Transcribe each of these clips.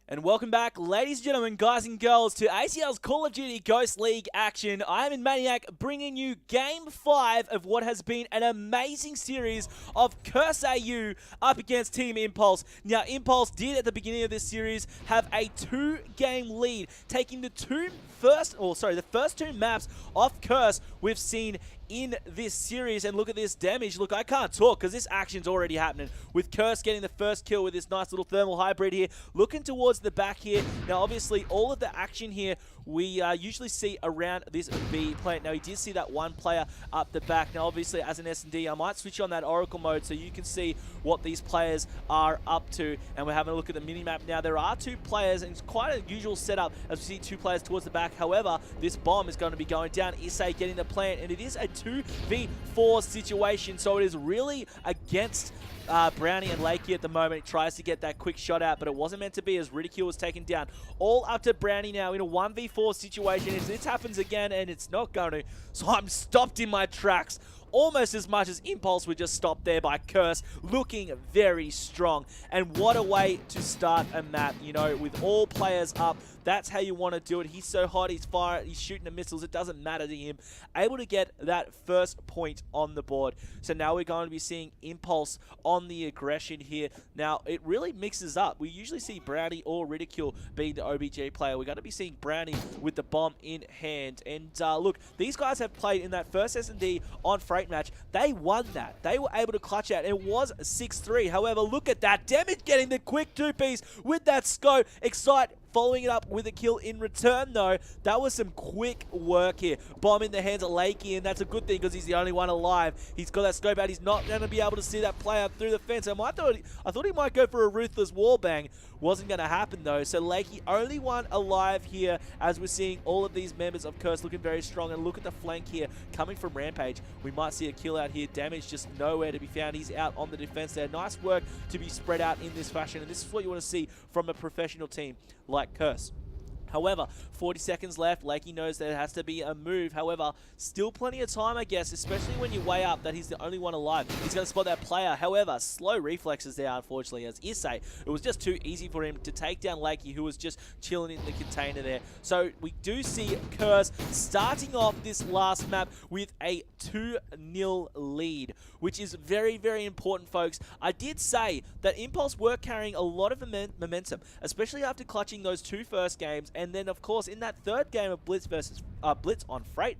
And welcome back, ladies and gentlemen, guys and girls, to ACL's Call of Duty Ghost League action. I am in Maniac, bringing you Game 5 of what has been an amazing series of Curse AU up against Team Impulse. Now, Impulse did, at the beginning of this series, have a 2-game lead, taking the first two maps off Curse we've seen in this series. And look at this damage. Look, I can't talk because this action's already happening, with Curse getting the first kill with this nice little thermal hybrid here, looking towards the back here. Now, obviously, all of the action here we usually see around this B plant. Now, he did see that one player up the back. Now, obviously, as an S&D, I might switch on that Oracle mode so you can see what these players are up to. And we're having a look at the mini-map now. There are 2 players, and it's quite a usual setup as we see 2 players towards the back. However, this bomb is going to be going down. Issei getting the plant, and it is a 2v4 situation, so it is really against Brownie and Lakey at the moment. He tries to get that quick shot out, but it wasn't meant to be as Ridicule was taken down. All up to Brownie now in a 1v4 situation. If this happens again, and it's not going to, so I'm stopped in my tracks. Almost as much as Impulse would just stop there by Curse, looking very strong. And what a way to start a map, you know, with all players up. That's how you want to do it. He's so hot, he's firing, he's shooting the missiles, it doesn't matter to him. Able to get that first point on the board. So now we're going to be seeing Impulse on the aggression here. Now, it really mixes up. We usually see Brownie or Ridicule being the OBJ player. We're going to be seeing Brownie with the bomb in hand. And look, these guys have played in that first S&D on Freight match. They won that. They were able to clutch out. It was 6-3. However, look at that damage, getting the quick 2-piece with that scope. Excite following it up with a kill in return, though. That was some quick work here. Bomb in the hands of Lakey, and that's a good thing because he's the only one alive. He's got that scope out. He's not going to be able to see that player through the fence. I thought he might go for a ruthless wallbang. Wasn't going to happen, though. So Lakey, only one alive here, as we're seeing all of these members of Curse looking very strong. And look at the flank here coming from Rampage. We might see a kill out here. Damage just nowhere to be found. He's out on the defense there. Nice work to be spread out in this fashion, and this is what you want to see from a professional team like Curse. However, 40 seconds left. Lakey knows there has to be a move. However, still plenty of time, I guess, especially when you weigh up that he's the only one alive. He's going to spot that player. However, slow reflexes there, unfortunately, as Issei. It was just too easy for him to take down Lakey, who was just chilling in the container there. So we do see Curse starting off this last map with a 2-0 lead, which is very, very important, folks. I did say that Impulse were carrying a lot of momentum, especially after clutching those 2 first games. And then, of course, in that 3rd game of Blitz on Freight,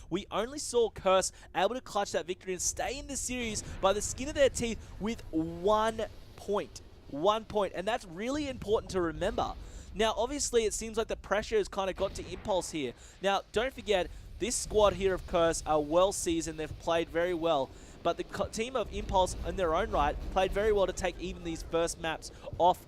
we only saw Curse able to clutch that victory and stay in the series by the skin of their teeth with 1 point. 1 point, and that's really important to remember. Now, obviously, it seems like the pressure has kind of got to Impulse here. Now, don't forget, this squad here of Curse are well seasoned. They've played very well. But the team of Impulse, in their own right, played very well to take even these first maps off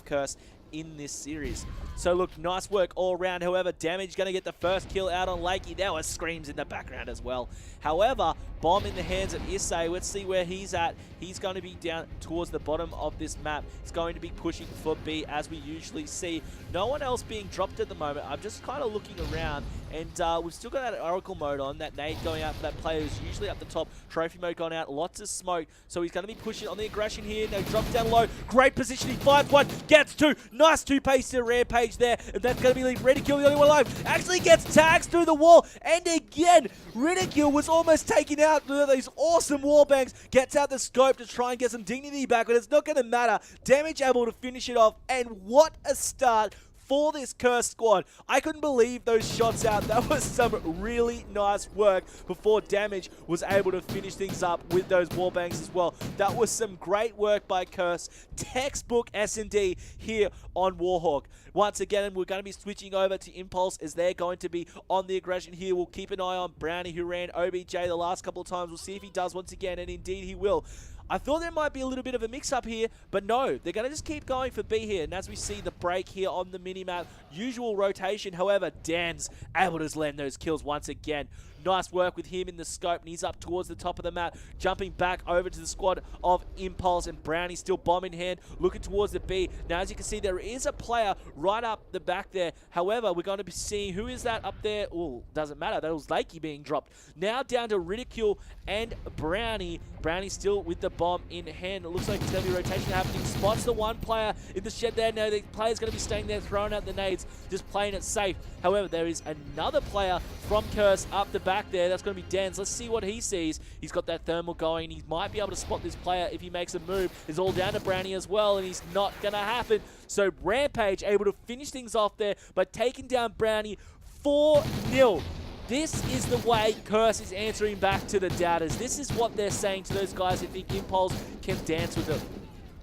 Curse in this series. So look, nice work all around. However, Damage going to get the first kill out on Lakey. There were screams in the background as well. However, bomb in the hands of Issei. Let's see where he's at. He's going to be down towards the bottom of this map. He's going to be pushing for B, as we usually see. No one else being dropped at the moment. I'm just kind of looking around, and we've still got that Oracle mode on, that nade going out for that player who's usually up the top. Trophy mode going out, lots of smoke. So he's going to be pushing on the aggression here. Now drops down low. Great positioning, finds one, gets 2. Nice 2-pace to Rampage there. And that's going to be Ridicule, the only one alive. Actually gets tags through the wall. And again, Ridicule was almost taken out with these awesome wallbangs. Gets out the scope to try and get some dignity back, but it's not going to matter. Damage able to finish it off. And what a start for this Curse squad. I couldn't believe those shots out. That was some really nice work before Damage was able to finish things up with those wallbangs as well. That was some great work by Curse. Textbook S&D here on Warhawk. Once again, we're going to be switching over to Impulse as they're going to be on the aggression here. We'll keep an eye on Brownie, who ran OBJ the last couple of times. We'll see if he does once again, and indeed he will. I thought there might be a little bit of a mix-up here, but no, they're going to just keep going for B here. And as we see the break here on the minimap, usual rotation. However, Dan's able to land those kills once again. Nice work with him in the scope, and he's up towards the top of the map, jumping back over to the squad of Impulse, and Brownie still bomb in hand, looking towards the B. Now, as you can see, there is a player right up the back there. However, we're going to be seeing who is that up there. Oh, doesn't matter. That was Lakey being dropped. Now down to Ridicule and Brownie. Brownie still with the bomb in hand. It looks like it's going to be rotation happening. Spots the one player in the shed there. Now the player's going to be staying there, throwing out the nades, just playing it safe. However, there is another player from Curse up the back there. That's going to be Dan's. Let's see what he sees. He's got that thermal going. He might be able to spot this player if he makes a move. It's all down to Brownie as well, and he's not going to happen. So Rampage able to finish things off there by taking down Brownie 4-0. This is the way Curse is answering back to the doubters. This is what they're saying to those guys who think Impulse can dance with them.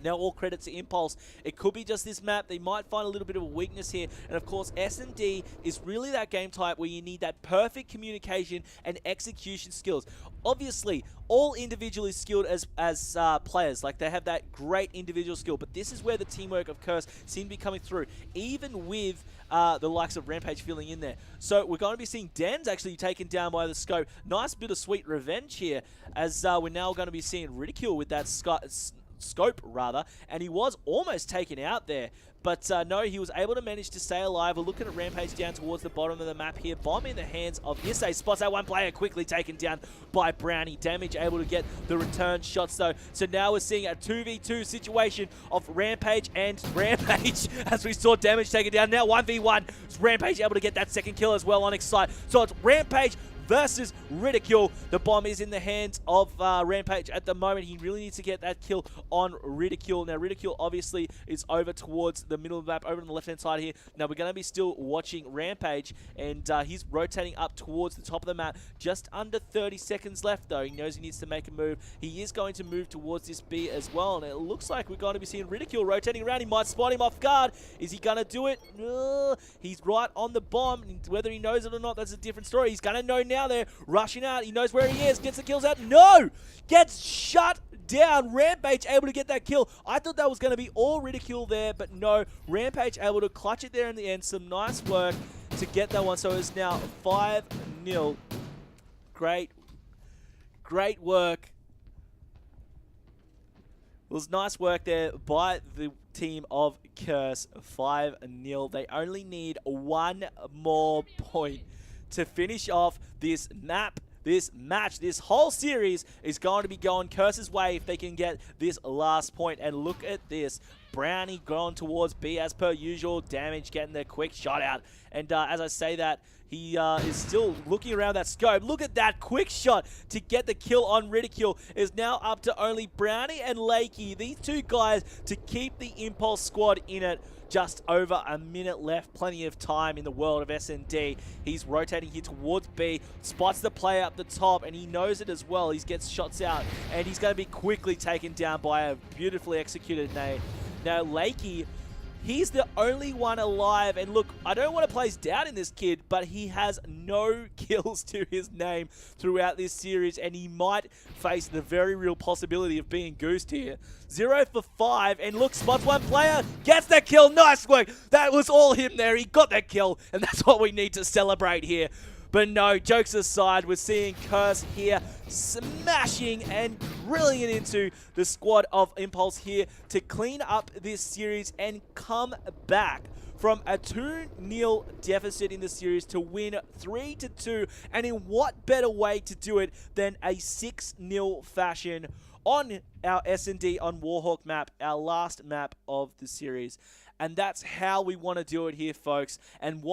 Now, all credit to Impulse. It could be just this map. They might find a little bit of a weakness here. And, of course, S&D is really that game type where you need that perfect communication and execution skills. Obviously, all individually skilled as players. Like, they have that great individual skill. But this is where the teamwork of Curse seem to be coming through, even with the likes of Rampage filling in there. So, we're going to be seeing Dan's actually taken down by the scope. Nice bit of sweet revenge here, as we're now going to be seeing Ridicule with that scope, and he was almost taken out there, but no, he was able to manage to stay alive. We're looking at Rampage down towards the bottom of the map here. Bomb in the hands of Issei. Spots that one player, quickly taken down by Brownie. Damage able to get the return shots though. So now we're seeing a 2v2 situation of Rampage and Rampage as we saw Damage taken down. Now 1v1. Rampage able to get that second kill as well on Excite. So it's Rampage versus Ridicule. The bomb is in the hands of Rampage at the moment. He really needs to get that kill on Ridicule. Now, Ridicule obviously is over towards the middle of the map, over on the left-hand side here. Now, we're going to be still watching Rampage, and he's rotating up towards the top of the map. Just under 30 seconds left, though. He knows he needs to make a move. He is going to move towards this B as well, and it looks like we're going to be seeing Ridicule rotating around. He might spot him off guard. Is he going to do it? No. He's right on the bomb. Whether he knows it or not, that's a different story. He's going to know now. There, rushing out. He knows where he is. Gets the kills out. No! Gets shut down. Rampage able to get that kill. I thought that was going to be all Ridicule there, but no. Rampage able to clutch it there in the end. Some nice work to get that one. So it's now 5-0. Great work. It was nice work there by the team of Curse. 5-0. They only need one more point to finish off this map, this match. This whole series is going to be going Curse's way if they can get this last point. And look at this. Brownie going towards B as per usual. Damage getting the quick shot out. And as I say that, he is still looking around that scope. Look at that quick shot to get the kill on Ridicule. Is now up to only Brownie and Lakey. These two guys to keep the Impulse squad in it. Just over a minute left. Plenty of time in the world of S&D. He's rotating here towards B. Spots the player up the top, and he knows it as well. He gets shots out, and he's going to be quickly taken down by a beautifully executed nade. Now, Lakey, he's the only one alive, and look, I don't want to place doubt in this kid, but he has no kills to his name throughout this series, and he might face the very real possibility of being goosed here. 0 for 5, and look, spots one player, gets that kill. Nice work. That was all him there. He got that kill, and that's what we need to celebrate here. But no, jokes aside, we're seeing Curse here smashing and drilling it into the squad of Impulse here to clean up this series and come back from a 2-0 deficit in the series to win 3-2. And in what better way to do it than a 6-0 fashion on our S&D on Warhawk map, our last map of the series. And that's how we want to do it here, folks. And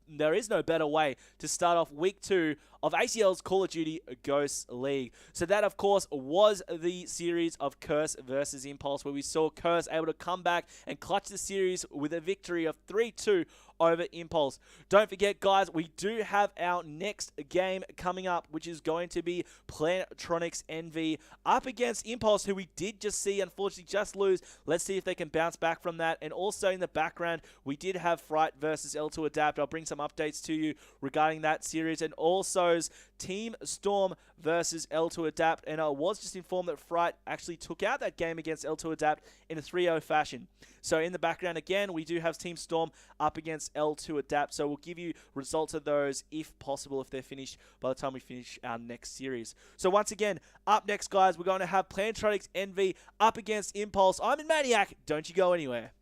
there is no better way to start off week 2 of ACL's Call of Duty Ghosts League. So that, of course, was the series of Curse versus Impulse, where we saw Curse able to come back and clutch the series with a victory of 3-2 over Impulse. Don't forget, guys, we do have our next game coming up, which is going to be Plantronics NV up against Impulse, who we did just see, unfortunately, just lose. Let's see if they can bounce back from that. And also in the background, we did have Fright versus L2 Adapt. I'll bring some updates to you regarding that series. And also, goes Team Storm versus L2 Adapt, and I was just informed that Fright actually took out that game against L2 Adapt in a 3-0 fashion. So in the background again, we do have Team Storm up against L2 Adapt, so we'll give you results of those if possible, if they're finished by the time we finish our next series. So once again, up next guys, we're going to have Plantronics Envy up against Impulse. I'm in Maniac, don't you go anywhere.